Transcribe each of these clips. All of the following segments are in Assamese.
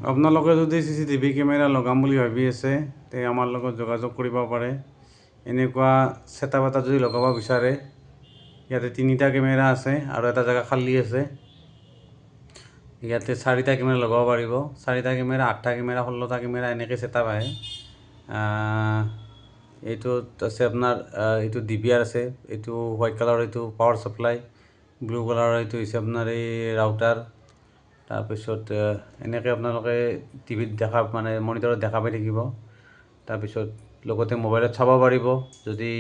আপোনালোকে যদি CCTV কেমেৰা লগাম বুলি ভাবি আছে তে আমাৰ লগত যোগাযোগ কৰিব পাৰে। এনেকুৱা ছেটআপ এটা যদি লগাব বিচাৰে, ইয়াতে 3টা কেমেৰা আছে আৰু এটা জেগা খালী আছে। ইয়াতে 4টা কেমেৰা লগাব পাৰিব। 4টা কেমেৰা, 8টা কেমেৰা, 16টা কেমেৰা এনেকৈ ছেটআপ আহে। এইটোত আছে আপোনাৰ এইটো DVR আছে, এইটো হোৱাইট কালাৰৰ এইটো পাৱাৰ ছাপ্লাই, ব্লু কালাৰৰ এইটো হৈছে আপোনাৰ এই ৰাউটাৰ। তাৰপিছত এনেকৈ আপোনালোকে টিভিত দেখা মানে মনিটৰত দেখা পাই থাকিব। তাৰপিছত লগতে মোবাইলত চাব পাৰিব, যদি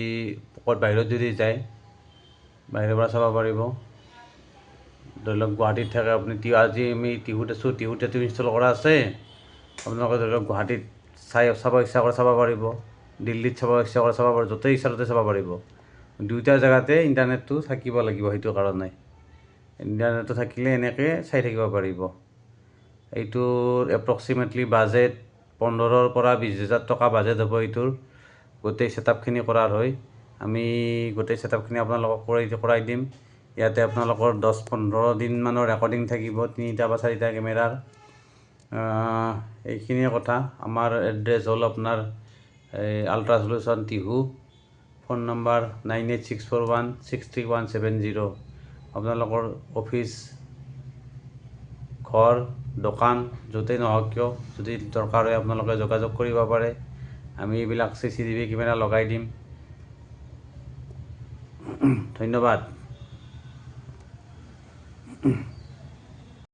ক'ত বাহিৰত যদি যায় বাহিৰৰ পৰা চাব পাৰিব। ধৰি লওক গুৱাহাটীত থাকে আপুনি, আজি আমি টিহুত আছোঁ, টিহুত এইটো ইনষ্টল কৰা আছে। আপোনালোকে ধৰি লওক গুৱাহাটীত চাব ইচ্ছা কৰে চাব পাৰিব, দিল্লীত চাব ইচ্ছা কৰে চাব পাৰিব, য'তেই ইচ্ছা ত'তে চাব পাৰিব। 2টা জেগাতে ইণ্টাৰনেটটো থাকিব লাগিব, সেইটো কাৰণে ইণ্টাৰনেটটো থাকিলে এনেকৈ চাই থাকিব পাৰিব। এইটোৰ এপ্ৰক্সিমেটলি বাজেট 15,000 পৰা 20,000 টকা বাজেট হ'ব এইটোৰ, গোটেই ছেটআপখিনি কৰাৰ হয়। আমি গোটেই ছেটআপখিনি আপোনালোকক কৰাই দিম। ইয়াতে আপোনালোকৰ 10-15 দিনমানৰ ৰেকৰ্ডিং থাকিব 3টা বা 4টা কেমেৰাৰ। এইখিনিয়ে কথা। আমাৰ এড্ৰেছ হ'ল আপোনাৰ ultra solution Tihu, phone number 9864163170। আপোনালোকৰ অফিচ, ঘৰ, দোকান য'তেই নহওক কিয় যদি দৰকাৰ হয় আপোনালোকে যোগাযোগ কৰিব পাৰে। আমি এইবিলাক CCTV কেমেৰা লগাই দিম। ধন্যবাদ।